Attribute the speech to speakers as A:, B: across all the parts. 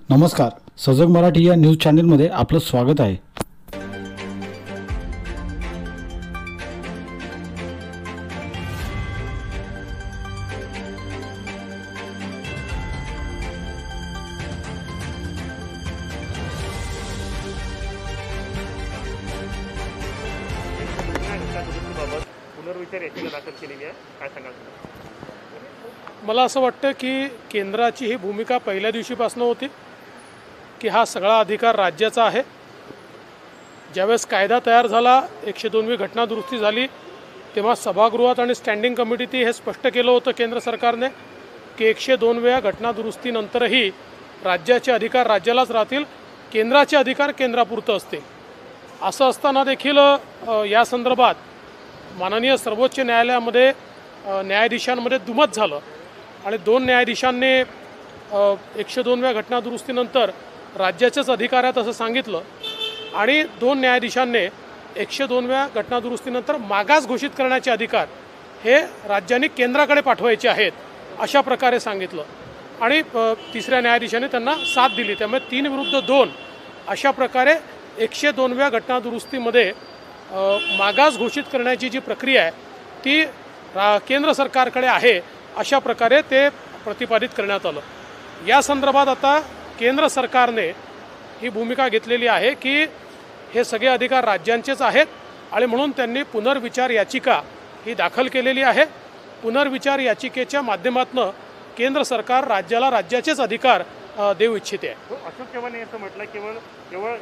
A: नमस्कार, सजग मराठी या न्यूज चॅनलमध्ये आपलं स्वागत आहे।
B: पुनर्विचार याचिका दाखल केलेली आहे, काय सांगाल?
C: मला असं वाटतं की केंद्राची ही भूमिका पहिल्या दिवशीपासून होती की हा सगळा अधिकार राज्याचा आहे। ज्यावेळेस कायदा तयार झाला, 102वी घटना दुरुस्ती झाली, तेव्हा सभागृहात आणि स्टँडिंग कमिटीत हे स्पष्ट केलं होतं केंद्र सरकारने की 102 वेळा घटना दुरुस्तीनंतरही राज्याचे अधिकार राज्यालाच राहतील, केंद्राचे अधिकार केंद्रापुरतं असतील। असं असताना देखील या संदर्भात माननीय सर्वोच्च न्यायालयामध्ये न्यायाधीशांमध्ये दुमत झालं आणि 2 न्यायाधीशांनी 102 वेळा घटना दुरुस्तीनंतर राज्याचेच अधिकार आहेत असं सांगितलं आणि 2 न्यायाधीशांनी 102 वेळा घटना दुरुस्तीनंतर मागास घोषित करण्याचे अधिकार हे राज्यांनी केंद्राकडे पाठवायचे आहेत अशा प्रकारे सांगितलं आणि 3ऱ्या न्यायाधीशाने त्यांना साथ दिली। त्यामुळे 3 विरुद्ध 2 अशा प्रकारे 102 वेळा घटना दुरुस्तीमध्ये मागास घोषित करण्याची जी प्रक्रिया आहे ती केंद्र सरकारकडे आहे अशा प्रकारे ते प्रतिपादित करण्यात आलं। या संदर्भात आता केंद्र सरकारने ही भूमिका घेतलेली आहे की हे सगळे अधिकार राज्यांचेच आहेत आणि म्हणून त्यांनी पुनर्विचार याचिका ही दाखल केलेली आहे। पुनर्विचार याचिकेच्या माध्यमातून केंद्र सरकार राज्याला राज्याचेच अधिकार देऊ इच्छिते।
B: अशोक चव्हाण यांनी असं म्हटलं केवळ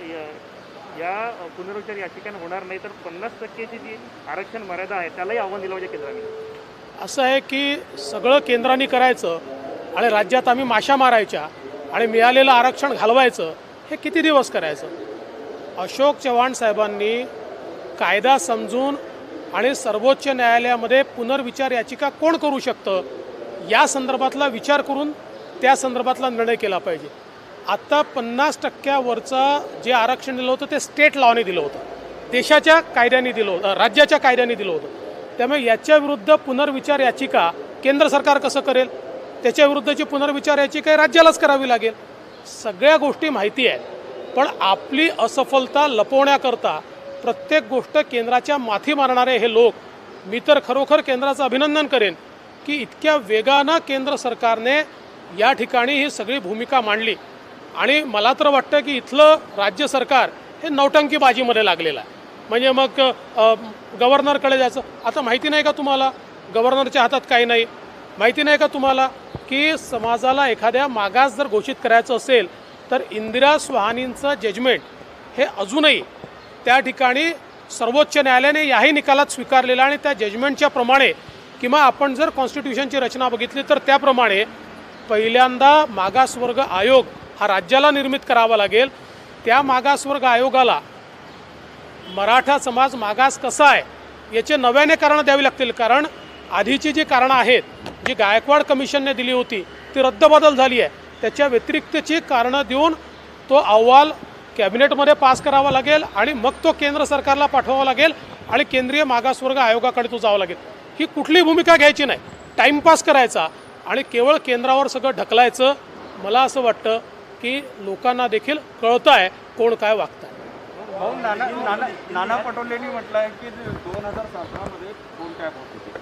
B: या पुनर्विचार याचिकेने होणार नाही तर 50%ची जी आरक्षण मर्यादा आहे त्यालाही आव्हान दिलं पाहिजे केंद्राने।
C: असं आहे की सगळं केंद्राने करायचं आणि राज्यात आम्ही माशा मारायच्या आणि मिळालेलं आरक्षण घालवायचं, हे किती दिवस करायचं? अशोक चव्हाण साहेबांनी कायदा समजून आणि सर्वोच्च न्यायालयामध्ये पुनर्विचार याचिका कोण करू शकतं या संदर्भातला विचार करून त्या संदर्भातला निर्णय केला पाहिजे। आत्ता 50%वरचं जे आरक्षण दिलं होतं ते स्टेट लॉने दिलं होतं, देशाच्या कायद्याने दिलं होतं, राज्याच्या कायद्याने दिलं होतं। त्यामुळे याच्या विरुद्ध पुनर्विचार याचिका केंद्र सरकार कसं करेल? त्याच्या विरुद्धची पुनर्विचार याचिका राज्यालाच करावी लागेल। सगळ्या गोष्टी माहिती आहेत, पण आपली असफलता लपवण्याकरता प्रत्येक गोष्ट केंद्राच्या माथी मारणारे हे लोक, मी तर खरोखर केंद्राचं अभिनंदन करेन की इतक्या वेगानं केंद्र सरकारने या ठिकाणी ही सगळी भूमिका मांडली आणि मला तर वाटतं की इथलं राज्य सरकार हे नौटंकीबाजीमध्ये लागलेलं आहे। म्हणजे मग गव्हर्नरकडे जायचं, आता माहिती नाही का तुम्हाला गव्हर्नरच्या हातात काही नाही? माहिती नाही का तुम्हाला की समाजाला एखाद्या मागास जर घोषित करायचं असेल तर इंदिरा स्वाहानींचं जजमेंट हे अजूनही त्या ठिकाणी सर्वोच्च न्यायालयाने याही निकालात स्वीकारलेला आणि त्या जजमेंटच्या प्रमाणे किंवा आपण जर कॉन्स्टिट्यूशनची रचना बघितली तर त्याप्रमाणे पहिल्यांदा मागासवर्ग आयोग हा राज्याला निर्मित करावा लागेल। त्या मागासवर्ग आयोगाला मराठा समाज मागास कसा आहे याचे नव्याने कारणं द्यावी लागतील, कारण आधीची जी कारणं आहेत जी गायकवाड कमिशनने दिली होती ती रद्दबदल झाली आहे। त्याच्या व्यतिरिक्तची कारणं देऊन तो अहवाल कॅबिनेटमध्ये पास करावा लागेल आणि मग तो केंद्र सरकारला पाठवावा लागेल आणि केंद्रीय मागासवर्ग आयोगाकडे तो जावं लागेल। ही कुठली भूमिका घ्यायची नाही, टाईमपास करायचा आणि केवळ केंद्रावर सगळं ढकलायचं। मला असं वाटतं की लोकांना देखील कळतं आहे कोण काय वागतं आहे।
D: नाना पटोलेंनी म्हटलं आहे की 2017 कोण काय होते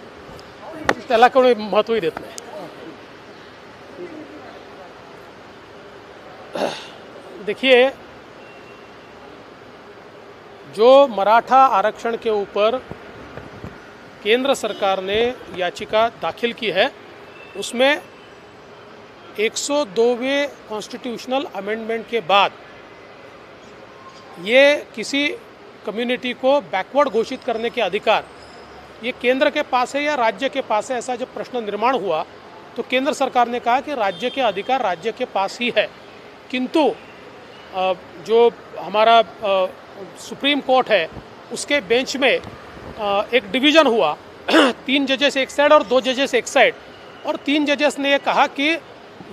C: त्याला कोणी महत्त्वही देत नाही। देखिए, जो मराठा आरक्षण के ऊपर केंद्र सरकार ने याचिका दाखिल की है उसमें 102वें कॉन्स्टिट्यूशनल अमेंडमेंट के बाद ये किसी कम्युनिटी को बैकवर्ड घोषित करने के अधिकार ये केंद्र के पास है या राज्य के पास है, ऐसा जब प्रश्न निर्माण हुआ तो केंद्र सरकार ने कहा कि राज्य के अधिकार राज्य के पास ही है। किंतु जो हमारा सुप्रीम कोर्ट है उसके बेंच में एक डिवीज़न हुआ 3 जजेस एक साइड और 2 जजेस एक साइड, और 3 जजेस ने ये कहा कि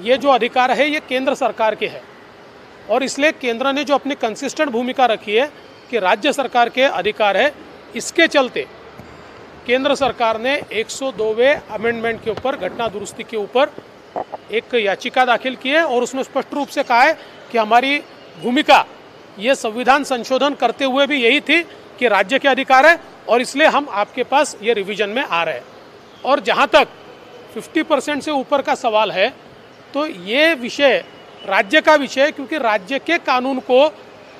C: ये जो अधिकार है ये केंद्र सरकार के है और इसलिए केंद्र ने जो अपनी कंसिस्टेंट भूमिका रखी है कि राज्य सरकार के अधिकार है, इसके चलते केंद्र सरकार ने 102वें अमेंडमेंट के ऊपर घटना दुरुस्ती के ऊपर एक याचिका दाखिल की है और उसमें स्पष्ट रूप से कहा है कि हमारी भूमिका ये संविधान संशोधन करते हुए भी यही थी कि राज्य के अधिकार है और इसलिए हम आपके पास ये रिवीजन में आ रहे हैं। और जहाँ तक 50% से ऊपर का सवाल है तो ये विषय राज्य का विषय है, क्योंकि राज्य के कानून को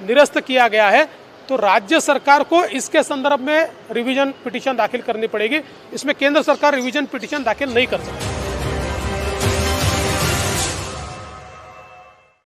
C: निरस्त किया गया है, तो राज्य सरकार को इसके संदर्भ में रिवीजन पिटीशन दाखिल करनी पड़ेगी। इसमें केंद्र सरकार रिवीजन पिटीशन दाखिल नहीं कर सकती।